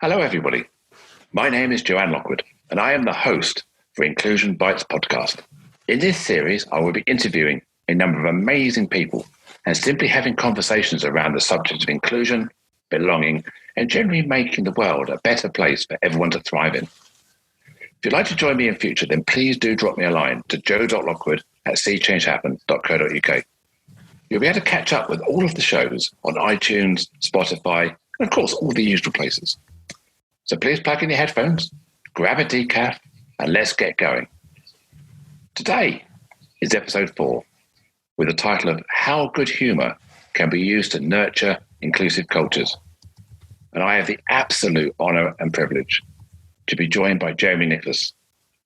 Hello, everybody. My name is Joanne Lockwood, and I am the host for Inclusion Bites podcast. In this series, I will be interviewing a number of amazing people and simply having conversations around the subject of inclusion, belonging, and generally making the world a better place for everyone to thrive in. If you'd like to join me in future, then please do drop me a line to joe.lockwood@seechangehappen.co.uk. You'll be able to catch up with all of the shows on iTunes, Spotify, and of course, all the usual places. So please plug in your headphones, grab a decaf, and let's get going. Today is episode 4, with the title of How Good Humour Can Be Used to Nurture Inclusive Cultures. And I have the absolute honour and privilege to be joined by Jeremy Nicholas.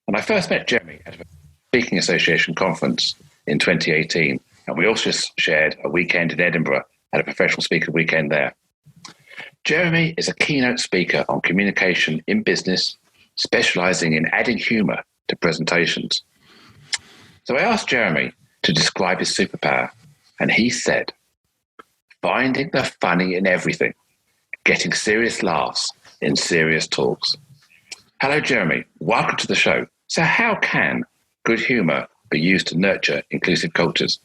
And I first met Jeremy at a Speaking Association conference in 2018, and we also shared a weekend in Edinburgh at a professional speaker weekend there. Jeremy is a keynote speaker on communication in business, specialising in adding humour to presentations. So I asked Jeremy to describe his superpower, and he said, finding the funny in everything, getting serious laughs in serious talks. Hello, Jeremy. Welcome to the show. So how can good humour be used to nurture inclusive cultures?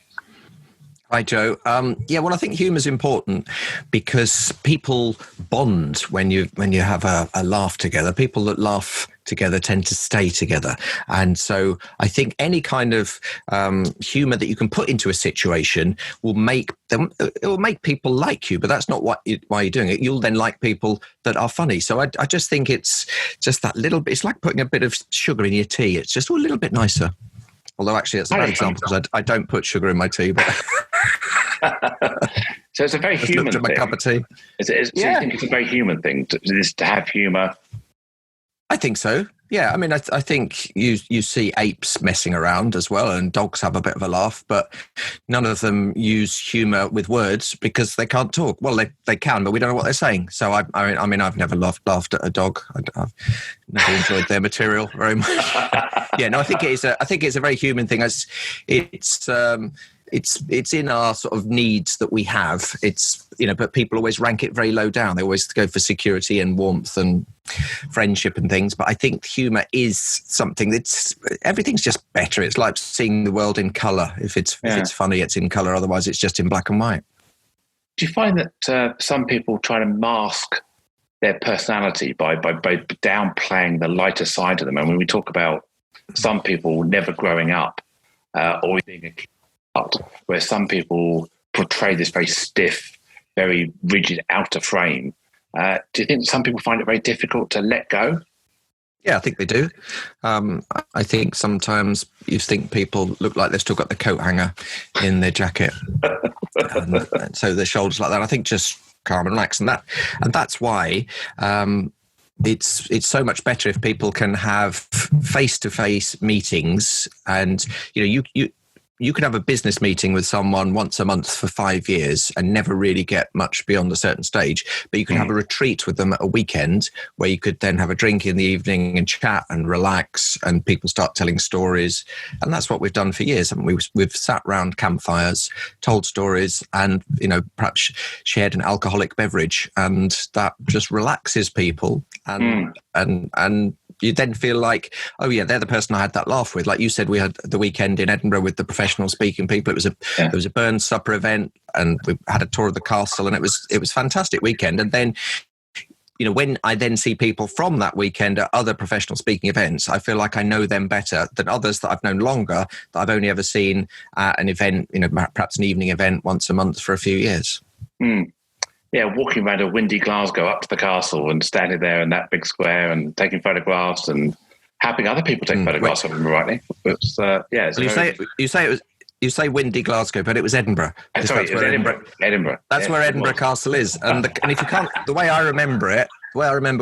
Hi, Joe. I think humour is important because people bond when you have a laugh together. People that laugh together tend to stay together. And so I think any kind of humour that you can put into a situation will make people like you, but that's not why you're doing it. You'll then like people that are funny. So I just think it's just that little bit. It's like putting a bit of sugar in your tea. It's just a little bit nicer. Although actually it's a bad example because I don't put sugar in my tea. But So it's a very human thing. My cup of tea. So you think it's a very human thing to have humour? I think so. Yeah, I mean, I think you see apes messing around as well, and dogs have a bit of a laugh, but none of them use humour with words because they can't talk. Well, they can, but we don't know what they're saying. So I mean, I've never laughed at a dog. I've never enjoyed their material very much. Yeah, no, I think it's a very human thing. It's in our sort of needs that we have. But people always rank it very low down. They always go for security and warmth and friendship and things. But I think humour is something everything's just better. It's like seeing the world in colour. If it's funny, it's in colour. Otherwise, it's just in black and white. Do you find that some people try to mask their personality by downplaying the lighter side of them? And when we talk about some people never growing up or being a kid, where some people portray this very stiff, very rigid outer frame. Do you think some people find it very difficult to let go? Yeah, I think they do. I think sometimes you think people look like they've still got the coat hanger in their jacket, and so their shoulders like that. I think just calm and relax, and that's why. It's so much better if people can have face-to-face meetings, and you could have a business meeting with someone once a month for 5 years and never really get much beyond a certain stage. But you can have a retreat with them at a weekend where you could then have a drink in the evening and chat and relax, and people start telling stories. And that's what we've done for years. And we've sat round campfires, told stories, and perhaps shared an alcoholic beverage, and that just relaxes people. And you then feel like, oh yeah, they're the person I had that laugh with. Like you said, we had the weekend in Edinburgh with the professional speaking people. There was a Burns supper event, and we had a tour of the castle, and it was a fantastic weekend. And then, when I then see people from that weekend at other professional speaking events, I feel like I know them better than others that I've known longer, that I've only ever seen at an event, perhaps an evening event once a month for a few years. Yeah, walking around a windy Glasgow up to the castle and standing there in that big square and taking photographs and helping other people take photographs of them, rightly. It's, You say windy Glasgow, but it was Edinburgh. Sorry, it was Edinburgh. That's where Edinburgh Castle is. And if you can't, the way I remember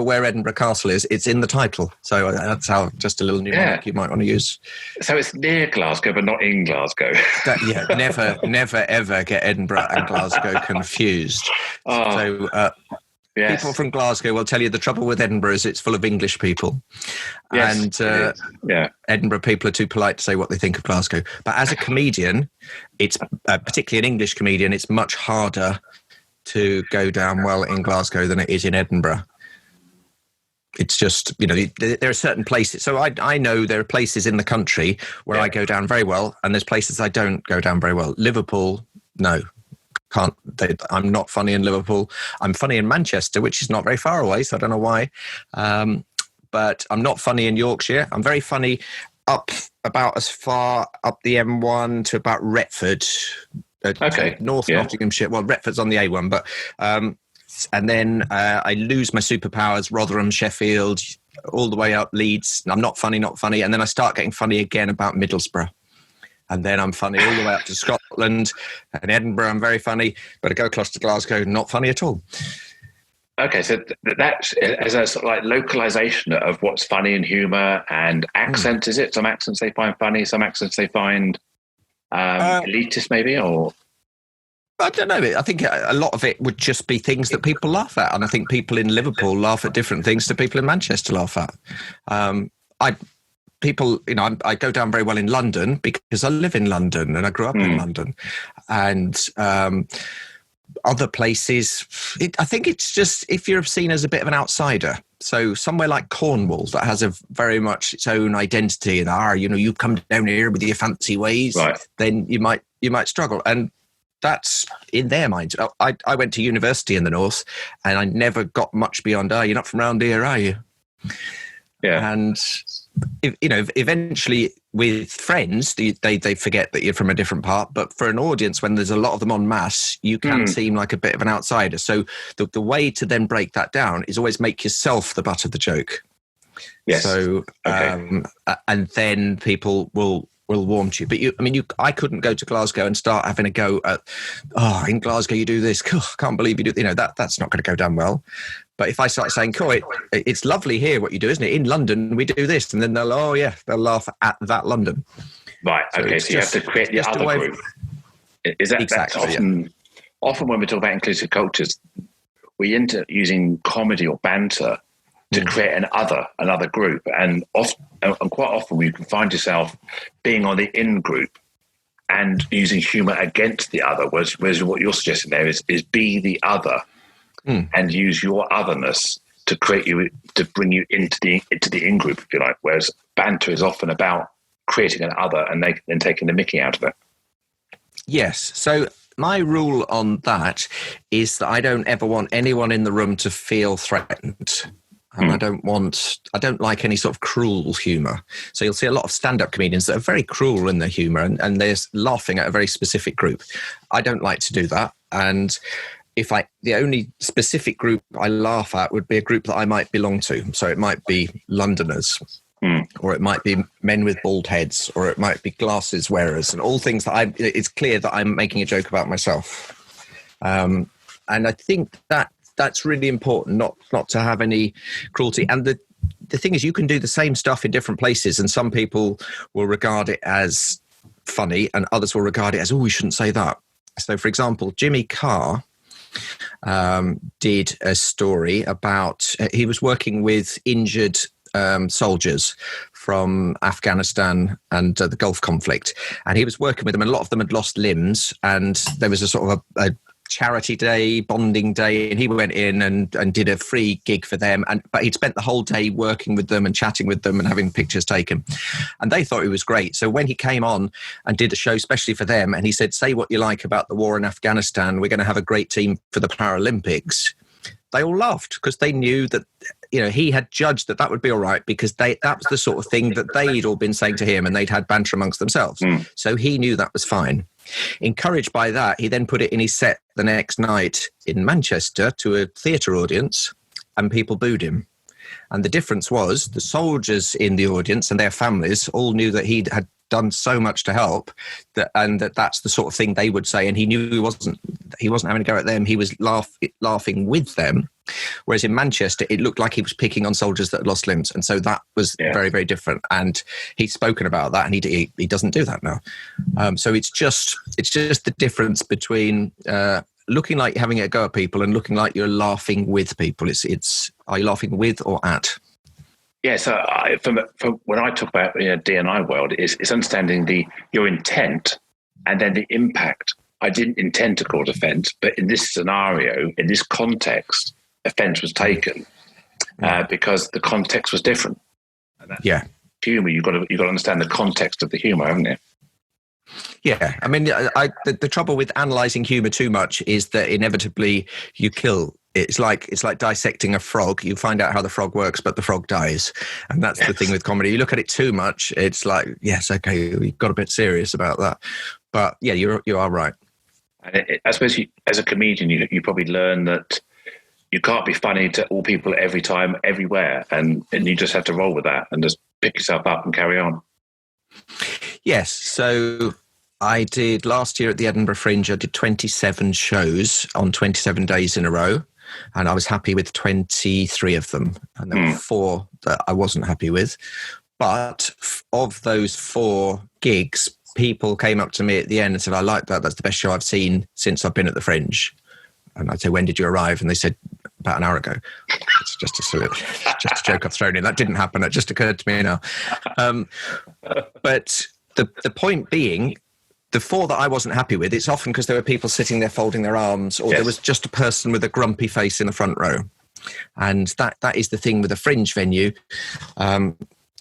where Edinburgh Castle is, it's in the title. So that's how, just a little mnemonic you might want to use. So it's near Glasgow, but not in Glasgow. Never, ever get Edinburgh and Glasgow confused. Yes. People from Glasgow will tell you the trouble with Edinburgh is it's full of English people. Yes, and Edinburgh people are too polite to say what they think of Glasgow. But as a comedian, it's particularly an English comedian, it's much harder to go down well in Glasgow than it is in Edinburgh. It's just, there are certain places. So I know there are places in the country where I go down very well, and there's places I don't go down very well. Liverpool, no, can't. I'm not funny in Liverpool. I'm funny in Manchester, which is not very far away, so I don't know why. But I'm not funny in Yorkshire. I'm very funny up about as far up the M1 to about Retford. North Nottinghamshire. Well, Retford's on the A1, but... and then I lose my superpowers, Rotherham, Sheffield, all the way up Leeds. I'm not funny. And then I start getting funny again about Middlesbrough. And then I'm funny all the way up to Scotland. And Edinburgh, I'm very funny. But I go across to Glasgow, not funny at all. Okay, so that's as a sort of like localization of what's funny in humour and accent, is it? Some accents they find funny, some accents they find elitist maybe, or... I don't know. I think a lot of it would just be things that people laugh at. And I think people in Liverpool laugh at different things to people in Manchester laugh at. I go down very well in London because I live in London and I grew up in London. And other places, I think it's just if you're seen as a bit of an outsider. So somewhere like Cornwall that has a very much its own identity and you come down here with your fancy ways, right, then you might struggle. And that's in their minds. I went to university in the north, and I never got much beyond, you're not from around here, are you? Yeah. And, eventually with friends, they forget that you're from a different part. But for an audience, when there's a lot of them en masse, you can seem like a bit of an outsider. So the way to then break that down is always make yourself the butt of the joke. Yes. So, and then people will warm to you. But I couldn't go to Glasgow and start having a go at, in Glasgow you do this. I can't believe you do. That's not going to go down well. But if I start saying, it's lovely here what you do, isn't it? In London we do this, and then they'll laugh at that London. Right. So okay. So you have to create the other group. Is that exactly? That's often when we talk about inclusive cultures, we end up using comedy or banter to create another group, and quite often you can find yourself being on the in group and using humour against the other. Whereas what you're suggesting there is be the other and use your otherness to bring you into the in group, if you like. Whereas banter is often about creating an other and then taking the mickey out of it. Yes. So my rule on that is that I don't ever want anyone in the room to feel threatened. And I don't like any sort of cruel humour. So you'll see a lot of stand-up comedians that are very cruel in their humour and they're laughing at a very specific group. I don't like to do that. And the only specific group I laugh at would be a group that I might belong to. So it might be Londoners, or it might be men with bald heads, or it might be glasses wearers, and all things that it's clear that I'm making a joke about myself. And I think that's really important, not to have any cruelty. And the thing is, you can do the same stuff in different places, and some people will regard it as funny and others will regard it as, we shouldn't say that. So, for example, Jimmy Carr did a story about, he was working with injured soldiers from Afghanistan and the Gulf conflict. And he was working with them, and a lot of them had lost limbs. And there was a sort of a charity day, bonding day, and he went in and did a free gig for them. But he'd spent the whole day working with them and chatting with them and having pictures taken. And they thought it was great. So when he came on and did a show especially for them, and he said, say what you like about the war in Afghanistan, we're going to have a great team for the Paralympics. They all laughed because they knew that, he had judged that would be all right because that was the sort of thing that they'd all been saying to him, and they'd had banter amongst themselves. So he knew that was fine. Encouraged by that, he then put it in his set the next night in Manchester to a theatre audience, and people booed him. And the difference was the soldiers in the audience and their families all knew that he had done so much to help, that's the sort of thing they would say. And he knew he wasn't having a go at them. He was laughing with them. Whereas in Manchester, it looked like he was picking on soldiers that had lost limbs. And so that was very, very different. And he's spoken about that, and he doesn't do that now. So it's just the difference between looking like you're having a go at people and looking like you're laughing with people. It's are you laughing with or at? Yeah, so from when I talk about D&I world, it's understanding your intent and then the impact. I didn't intend to cause offence, but in this scenario, in this context, offence was taken. because the context was different. Yeah. Humour, you've got to understand the context of the humour, haven't you? Yeah, I mean, the trouble with analysing humour too much is that inevitably you kill. It's like dissecting a frog. You find out how the frog works, but the frog dies, and that's the thing with comedy. You look at it too much, it's like, yes, okay, you've got a bit serious about that. But yeah, you are right. And I suppose as a comedian, you probably learn that you can't be funny to all people every time, everywhere, and you just have to roll with that and just pick yourself up and carry on. Yes, so I did last year at the Edinburgh Fringe, I did 27 shows on 27 days in a row, and I was happy with 23 of them. And there were 4 that I wasn't happy with. But of those 4 gigs, people came up to me at the end and said, I like that. That's the best show I've seen since I've been at the Fringe. And I'd say, when did you arrive? And they said, about an hour ago. It's just a joke I've thrown in. That didn't happen. It just occurred to me now. But the point being, the 4 that I wasn't happy with, it's often because there were people sitting there folding their arms, or there was just a person with a grumpy face in the front row. And that is the thing with a Fringe venue.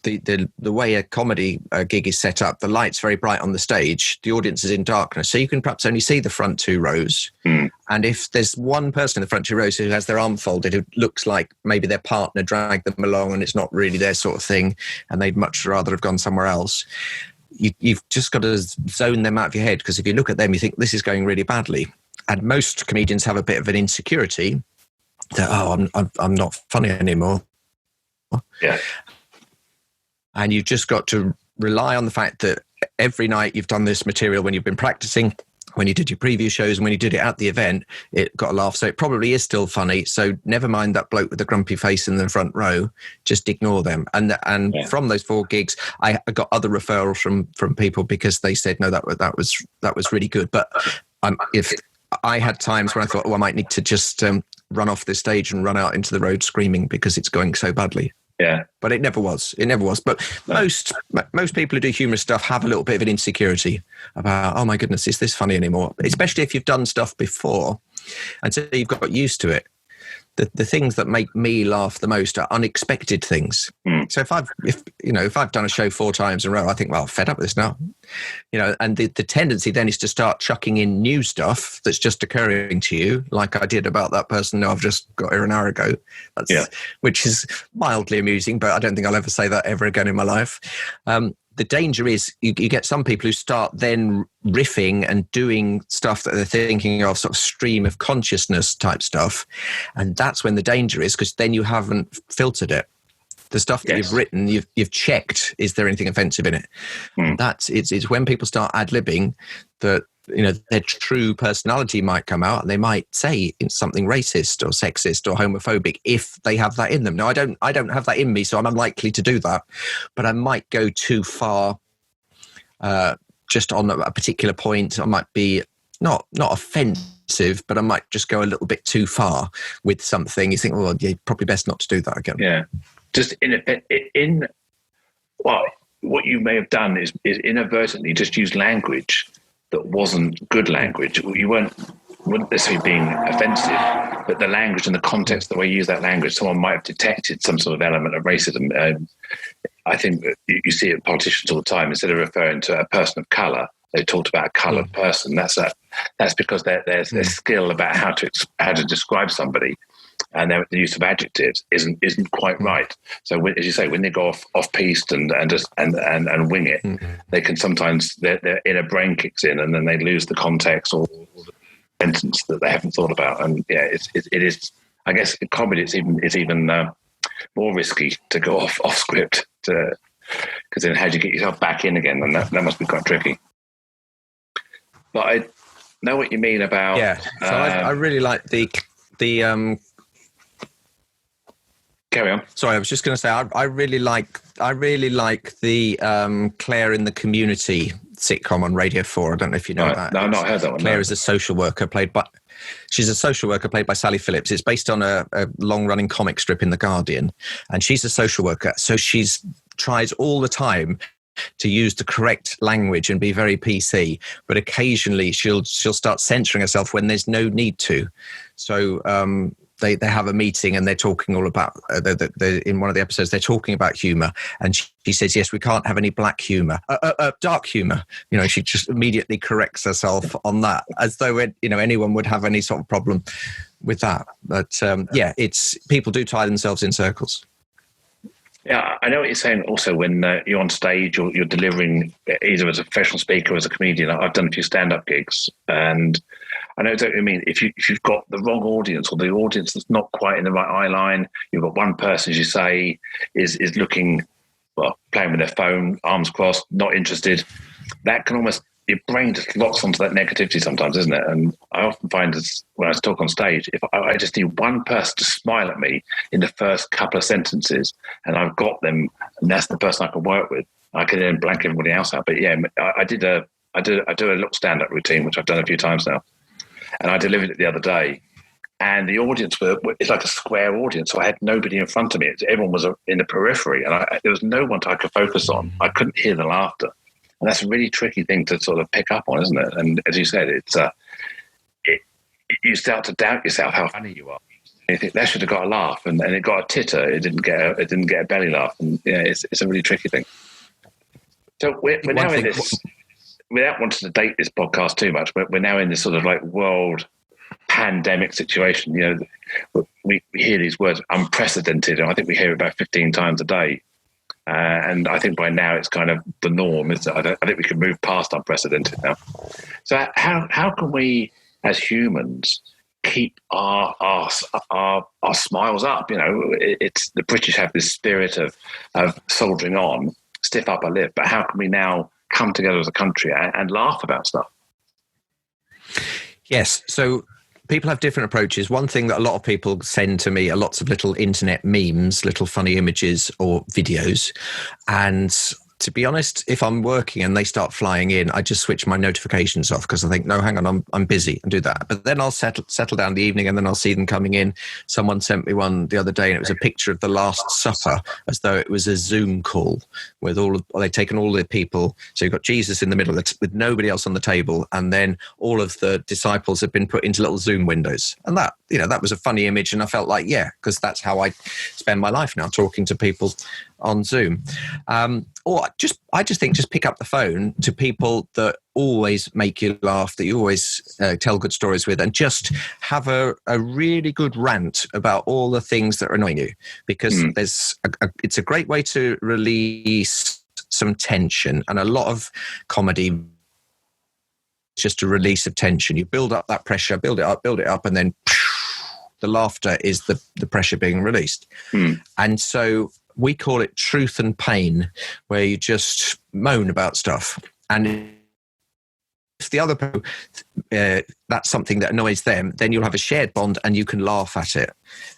The way a comedy gig is set up, the light's very bright on the stage, the audience is in darkness, so you can perhaps only see the front 2 rows. And if there's one person in the front 2 rows who has their arm folded, who looks like maybe their partner dragged them along and it's not really their sort of thing, and they'd much rather have gone somewhere else, you've just got to zone them out of your head, because if you look at them, you think this is going really badly. And most comedians have a bit of an insecurity that, I'm not funny anymore. Yeah. And you've just got to rely on the fact that every night you've done this material, when you've been practicing, when you did your preview shows, and when you did it at the event, it got a laugh. So it probably is still funny. So never mind that bloke with the grumpy face in the front row. Just ignore them. And from those 4 gigs, I got other referrals from people because they said, no, that was really good. But if I had times when I thought, I might need to just run off this stage and run out into the road screaming because it's going so badly. Yeah, but it never was. But most people who do humorous stuff have a little bit of an insecurity about, oh my goodness, is this funny anymore? Especially if you've done stuff before, and so you've got used to it. The things that make me laugh the most are unexpected things. So if I've done a show 4 times in a row, I think, well, I'm fed up with this now. And the tendency then is to start chucking in new stuff that's just occurring to you, like I did about that person I've just got here an hour ago. Which is mildly amusing, but I don't think I'll ever say that ever again in my life. The danger is you get some people who start then riffing and doing stuff that they're thinking of, sort of stream of consciousness type stuff. And that's when the danger is, because then you haven't filtered it. The stuff that you've written, you've checked, is there anything offensive in it? It's when people start ad-libbing that, their true personality might come out, and they might say something racist or sexist or homophobic if they have that in them. Now, I don't have that in me, so I'm unlikely to do that, but I might go too far just on a particular point. I might be not offensive, but I might just go a little bit too far with something. You think, well, yeah, probably best not to do that again. Yeah, just what you may have done is inadvertently just use language that wasn't good language. You wouldn't necessarily being offensive, but the language and the context, the way you use that language, someone might have detected some sort of element of racism. I think you see it in politicians all the time. Instead of referring to a person of colour, they talked about a coloured person. That's because their skill about how to describe somebody, and the use of adjectives isn't quite right. So as you say, when they go off piste and wing it, they can sometimes their inner brain kicks in, and then they lose the context or the sentence that they haven't thought about. And yeah, it is. I guess in comedy, it's even more risky to go off script, because then how do you get yourself back in again? And that must be quite tricky. But I know what you mean about. Yeah, so I really like the. Carry on. Sorry, I was just going to say I really like the Claire in the Community sitcom on Radio 4. I don't know if you know that. No, I've not heard that one. Claire is a social worker played by Sally Phillips. It's based on a long-running comic strip in The Guardian, and she's a social worker, so she's tries all the time to use the correct language and be very PC, but occasionally she'll start censoring herself when there's no need to. So they have a meeting and they're talking all about in one of the episodes they're talking about humour, and she says, yes, we can't have any black humour, dark humour. She just immediately corrects herself on that, as though anyone would have any sort of problem with that. But it's people do tie themselves in circles. Yeah, I know what you're saying. Also, when you're on stage or you're delivering, either as a professional speaker or as a comedian, I've done a few stand-up gigs, and I know exactly what you mean. If you've got the wrong audience, or the audience that's not quite in the right eye line, you've got one person, as you say, is looking, well, playing with their phone, arms crossed, not interested. That can almost, your brain just locks onto that negativity sometimes, isn't it? And I often find when I talk on stage, if I just need one person to smile at me in the first couple of sentences, and I've got them, and that's the person I can work with, I can then blank everybody else out. But yeah, I do a little stand-up routine, which I've done a few times now, and I delivered it the other day, and the audience it's like a square audience, so I had nobody in front of me. Everyone was in the periphery, and there was no one I could focus on. I couldn't hear the laughter. And that's a really tricky thing to sort of pick up on, isn't it? And as you said, you start to doubt yourself how funny you are. You think that should have got a laugh, and it got a titter. It didn't get a belly laugh, and it's a really tricky thing. So we're now in this. Without wanting to date this podcast too much, but we're now in this sort of like world pandemic situation. We hear these words unprecedented, and I think we hear it about 15 times a day. And I think by now it's kind of the norm. I think we can move past unprecedented now. So how can we, as humans, keep our smiles up? It's the British have this spirit of soldiering on, stiff upper lip. But how can we now come together as a country and laugh about stuff? Yes. So people have different approaches. One thing that a lot of people send to me are lots of little internet memes, little funny images or videos. And to be honest, if I'm working and they start flying in, I just switch my notifications off, because I think, no, hang on, I'm busy, and do that. But then I'll settle down the evening, and then I'll see them coming in. Someone sent me one the other day, and it was a picture of the Last Supper, as though it was a Zoom call with they'd taken all the people. So you've got Jesus in the middle with nobody else on the table, and then all of the disciples have been put into little Zoom windows. And that was a funny image, and I felt like, because that's how I spend my life now, talking to people on Zoom. Or I just think pick up the phone to people that always make you laugh, that you always tell good stories with, and just have a really good rant about all the things that are annoying you, because it's a great way to release some tension, and a lot of comedy just a release of tension. You build up that pressure, build it up, and then the laughter is the pressure being released. And so we call it truth and pain, where you just moan about stuff. And if the other person, that's something that annoys them, then you'll have a shared bond and you can laugh at it.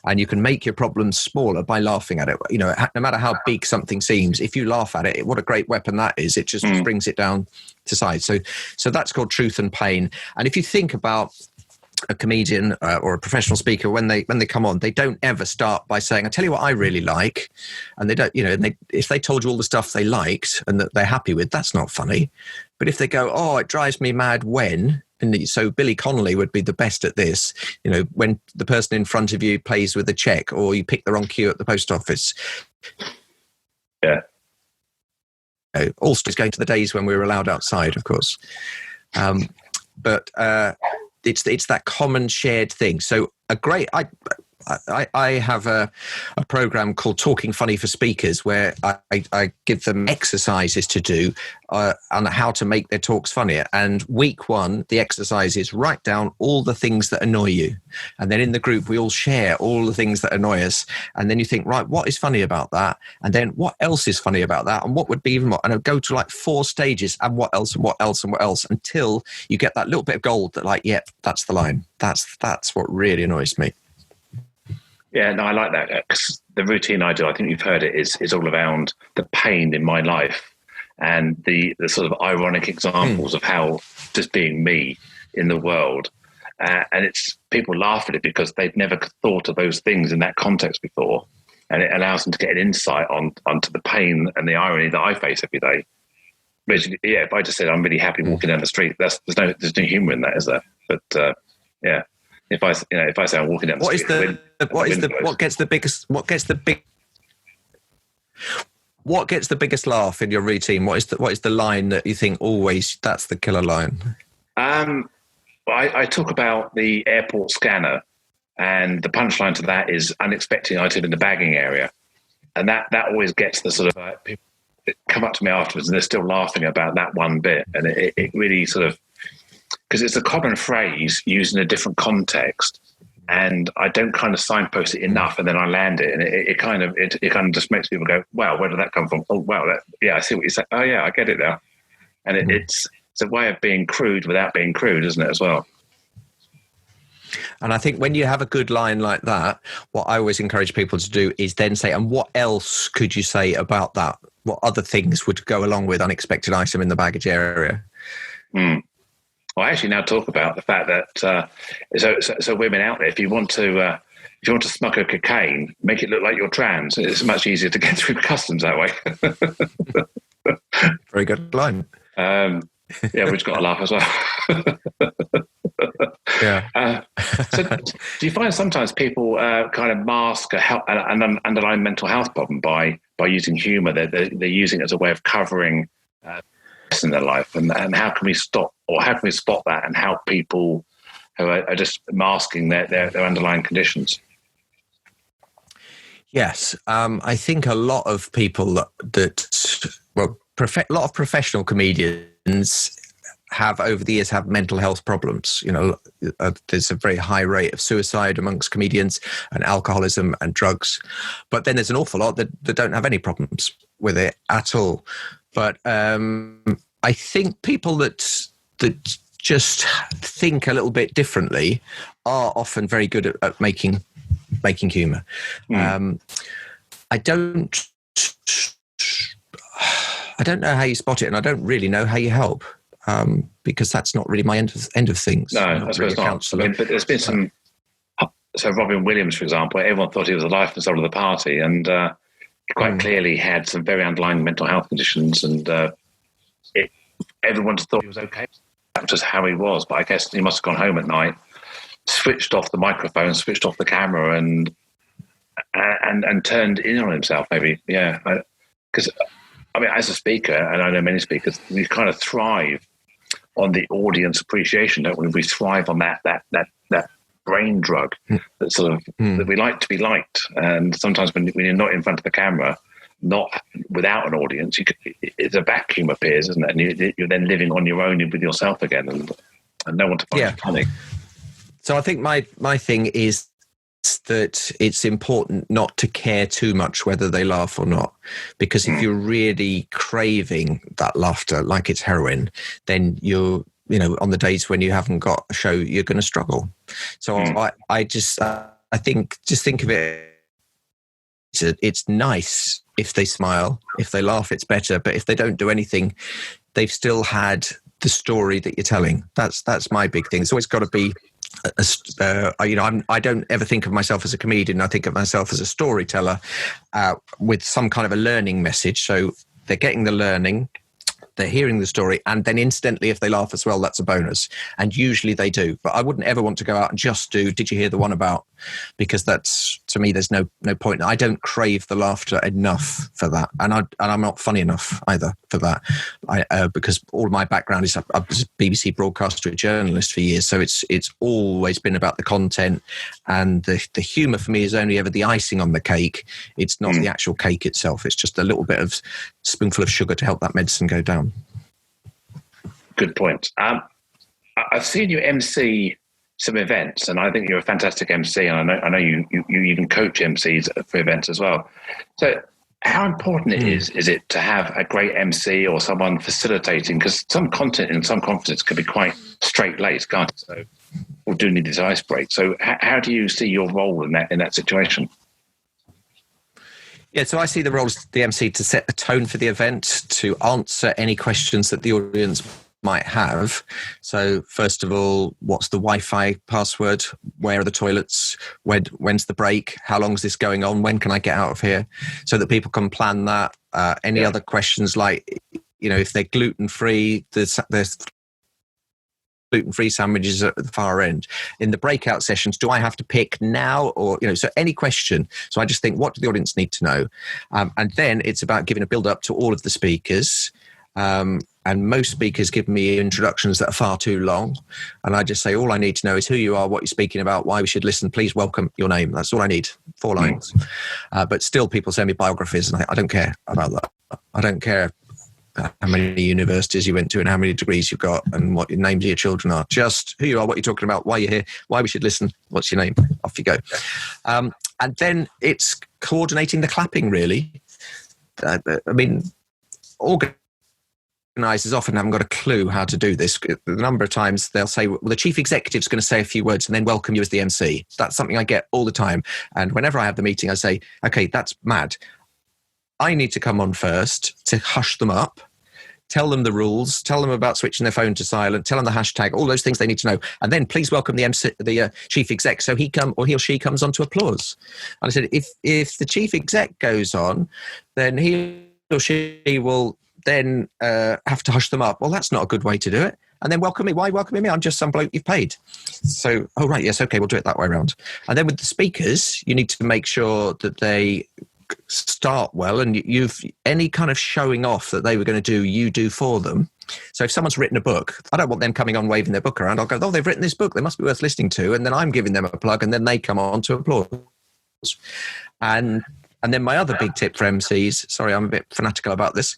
And you can make your problems smaller by laughing at it. No matter how big something seems, if you laugh at it, what a great weapon that is. It just brings it down to size. So that's called truth and pain. And if you think about a comedian or a professional speaker, when they come on, they don't ever start by saying, I tell you what I really like. And they don't, if they told you all the stuff they liked and that they're happy with, that's not funny. But if they go, oh, it drives me mad when, and so Billy Connolly would be the best at this, when the person in front of you plays with a check, or you pick the wrong queue at the post office. Yeah. All stories going to the days when we were allowed outside, of course. But it's that common shared thing. So I have a program called Talking Funny for Speakers, where I give them exercises to do on how to make their talks funnier. And week 1, the exercise is write down all the things that annoy you. And then in the group, we all share all the things that annoy us. And then you think, right, what is funny about that? And then what else is funny about that? And what would be even more? And I'll go to like 4 stages, and what else and what else and what else, until you get that little bit of gold that yep, that's the line. That's what really annoys me. Yeah, no, I like that, because the routine I do, I think you've heard it, is all around the pain in my life and the sort of ironic examples of how just being me in the world. And it's people laugh at it because they've never thought of those things in that context before. And it allows them to get an insight onto the pain and the irony that I face every day. Which, if I just said I'm really happy walking down the street, there's no humour in that, is there? But yeah. If I say I'm walking down the street, what gets the biggest laugh in your routine? What is the line that you think always that's the killer line? I talk about the airport scanner, and the punchline to that is unexpected item in the bagging area, and that always gets the sort of people come up to me afterwards and they're still laughing about that one bit, and it really sort of, because it's a common phrase used in a different context, and I don't kind of signpost it enough, and then I land it, and it kind of just makes people go, wow, where did that come from? Oh wow, I see what you're saying. Oh yeah, I get it now. And it's a way of being crude without being crude, isn't it, as well? And I think when you have a good line like that, what I always encourage people to do is then say, and what else could you say about that? What other things would go along with unexpected item in the baggage area? Well, I actually now talk about the fact that so women out there, if you want to smuggle cocaine, make it look like you're trans. It's much easier to get through customs that way. Very good line. Yeah, we've got to laugh as well. Yeah. So do you find sometimes people kind of mask an underlying mental health problem by using humour? They're using it as a way of covering in their life, and how can we spot that and help people who are just masking their underlying conditions? Yes, I think a lot of people a lot of professional comedians have over the years have mental health problems. There's a very high rate of suicide amongst comedians, and alcoholism and drugs. But then there's an awful lot that don't have any problems with it at all. But I think people that just think a little bit differently are often very good at making humour. I don't know how you spot it, and I don't really know how you help, because that's not really my end of things. No, I suppose not. I mean, but there's been some. So Robin Williams, for example, everyone thought he was the life and soul of the party, and quite clearly had some very underlying mental health conditions, and everyone thought he was okay. That was just how he was. But I guess he must have gone home at night, switched off the microphone, switched off the camera, and turned in on himself. Maybe, yeah. Because I mean, as a speaker, and I know many speakers, we kind of thrive on the audience appreciation, don't we? We thrive on that brain drug that sort of that we like to be liked. And sometimes when you're not in front of the camera, not without an audience, it's a vacuum appears, isn't it? And you're then living on your own with yourself again, and no one to find you funny. So I think my thing is that it's important not to care too much whether they laugh or not, because if you're really craving that laughter like it's heroin, then you're on the days when you haven't got a show, you're going to struggle. So I think of it, it's nice if they smile, if they laugh, it's better, but if they don't do anything, they've still had the story that you're telling. That's my big thing. It's always got to be I don't ever think of myself as a comedian. I think of myself as a storyteller with some kind of a learning message. So they're getting the learning, they're hearing the story, and then incidentally, if they laugh as well, that's a bonus. And usually they do. But I wouldn't ever want to go out and just do, did you hear the one about? Because that's, to me, there's no point. I don't crave the laughter enough for that. And I'm not funny enough either for that. Because all of my background is, I was a BBC broadcaster, a journalist for years. So it's always been about the content, and the humour for me is only ever the icing on the cake. It's not the actual cake itself. It's just a little bit of spoonful of sugar to help that medicine go down. Good point. I've seen you MC some events, and I think you're a fantastic MC, and I know you even coach MCs for events as well. So how important is it to have a great MC or someone facilitating? Because some content in some conferences can be quite straight-laced, can't it? So we do need this ice break. So how do you see your role in that situation? Yeah, so I see the role as the MC to set the tone for the event, to answer any questions that the audience might have. So first of all, what's the Wi-Fi password? Where are the toilets? When's the break? How long is this going on? When can I get out of here? So that people can plan that. Any other questions like, if they're gluten-free, there's gluten-free sandwiches at the far end. In the breakout sessions, do I have to pick now or, so any question. So I just think, what do the audience need to know? And then it's about giving a build-up to all of the speakers. And most speakers give me introductions that are far too long. And I just say, all I need to know is who you are, what you're speaking about, why we should listen. Please welcome your name. That's all I need. 4 lines. But still people send me biographies and I don't care about that. I don't care how many universities you went to and how many degrees you've got and what your names of your children are. Just who you are, what you're talking about, why you're here, why we should listen, what's your name, off you go. And then it's coordinating the clapping, really. Organisers often haven't got a clue how to do this. The number of times they'll say, well, the chief executive's going to say a few words and then welcome you as the MC. That's something I get all the time. And whenever I have the meeting, I say, okay, that's mad. I need to come on first to hush them up, tell them the rules, tell them about switching their phone to silent, tell them the hashtag, all those things they need to know. And then please welcome the MC, the chief exec, so he or she comes on to applause. And I said, if the chief exec goes on, then he or she will then have to hush them up. Well, that's not a good way to do it. And then welcome me. Why welcome me? I'm just some bloke you've paid. So, oh, right, yes, okay, we'll do it that way around. And then with the speakers, you need to make sure that they start well, and you've any kind of showing off that they were going to do, you do for them. So if someone's written a book, I don't want them coming on waving their book around. I'll go, oh, they've written this book, they must be worth listening to. And then I'm giving them a plug, and then they come on to applause. And then my other big tip for MCs, sorry, I'm a bit fanatical about this,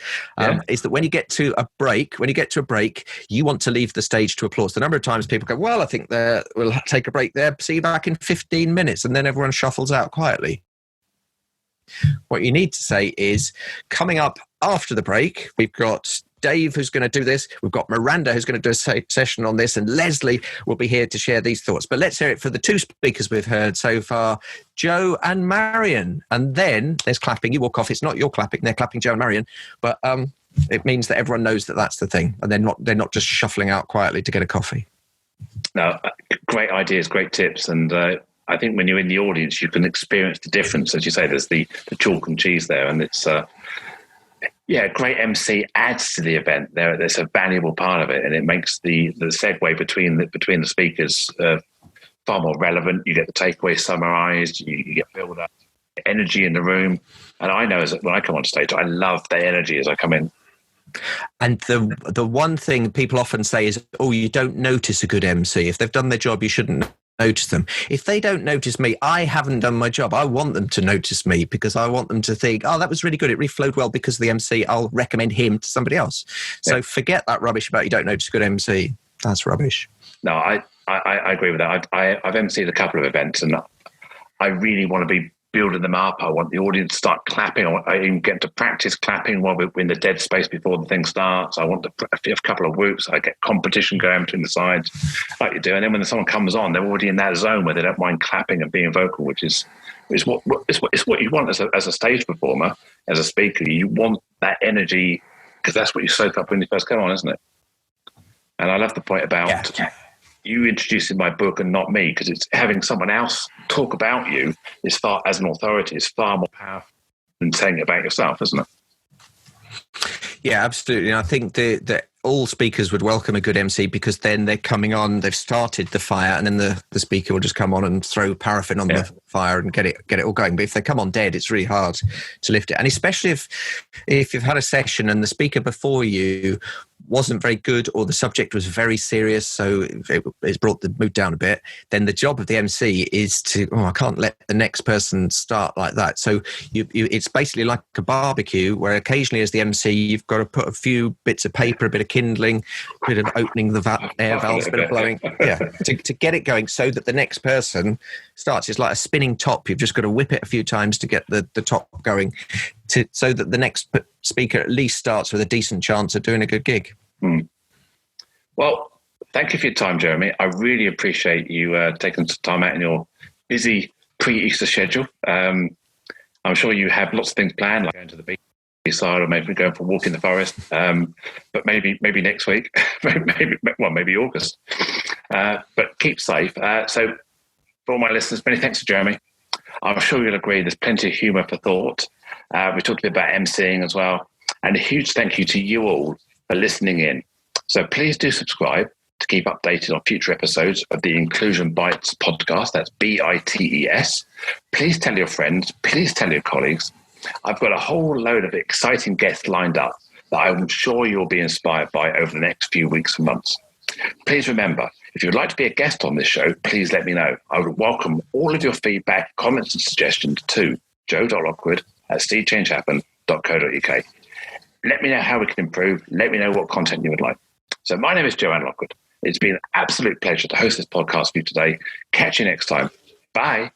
is that when you get to a break, you want to leave the stage to applause. The number of times people go, well, I think we'll take a break there, see you back in 15 minutes, and then everyone shuffles out quietly. What you need to say is, coming up after the break, we've got Dave who's going to do this, we've got Miranda who's going to do a session on this, and Leslie will be here to share these thoughts. But let's hear it for the 2 speakers we've heard so far, Joe and Marion. And then there's clapping. You walk off, it's not your clapping, they're clapping Joe and Marion, but it means that everyone knows that that's the thing, and they're not just shuffling out quietly to get a coffee. No, great ideas, great tips, and I think when you're in the audience, you can experience the difference. As you say, there's the chalk and cheese there, and it's great MC adds to the event. There's a valuable part of it, and it makes the segue between the speakers far more relevant. You get the takeaway summarised. You get build up energy in the room, and I know when I come on stage, I love the energy as I come in. And the one thing people often say is, oh, you don't notice a good MC. If they've done their job, you shouldn't notice them. If they don't notice me, I haven't done my job. I want them to notice me, because I want them to think, oh, that was really good, it really flowed well because of the MC. I'll recommend him to somebody else. So forget that rubbish about you don't notice a good MC. That's rubbish. No, I agree with that. I've emceed a couple of events, and I really want to be building them up. I want the audience to start clapping. I even get to practice clapping while we're in the dead space before the thing starts. I want to have a couple of whoops. I get competition going between the sides, like you do. And then when someone comes on, they're already in that zone where they don't mind clapping and being vocal, which is what you want as a stage performer, as a speaker. You want that energy, because that's what you soak up when you first come on, isn't it? And I love the point about you introducing my book and not me, because it's having someone else talk about you as an authority is far more powerful than saying it about yourself, isn't it? Yeah, absolutely. And I think that all speakers would welcome a good MC, because then they're coming on, they've started the fire, and then the speaker will just come on and throw paraffin on the fire and get it all going. But if they come on dead, it's really hard to lift it. And especially if you've had a session and the speaker before you wasn't very good, or the subject was very serious, so it's brought the mood down a bit, then the job of the MC is to, I can't let the next person start like that. So it's basically like a barbecue, where occasionally as the MC, you've got to put a few bits of paper, a bit of kindling, a bit of opening the air valves, a bit of blowing, to get it going, so that the next person starts. It's like a spinning top. You've just got to whip it a few times to get the top going, so that the next speaker at least starts with a decent chance of doing a good gig. Well, thank you for your time, Jeremy. I really appreciate you taking some time out in your busy pre-Easter schedule. I'm sure you have lots of things planned, like going to the beach side, or maybe going for a walk in the forest. But maybe next week, maybe August. But keep safe. So for all my listeners, many thanks to Jeremy. I'm sure you'll agree there's plenty of humour for thought. We talked a bit about emceeing as well. And a huge thank you to you all for listening in. So please do subscribe to keep updated on future episodes of the Inclusion Bites podcast. That's BITES. Please tell your friends. Please tell your colleagues. I've got a whole load of exciting guests lined up that I'm sure you'll be inspired by over the next few weeks and months. Please remember, if you'd like to be a guest on this show, please let me know. I would welcome all of your feedback, comments and suggestions to joe.lockwood@seechangehappen.co.uk. Let me know how we can improve. Let me know what content you would like. So my name is Joanne Lockwood. It's been an absolute pleasure to host this podcast for you today. Catch you next time. Bye.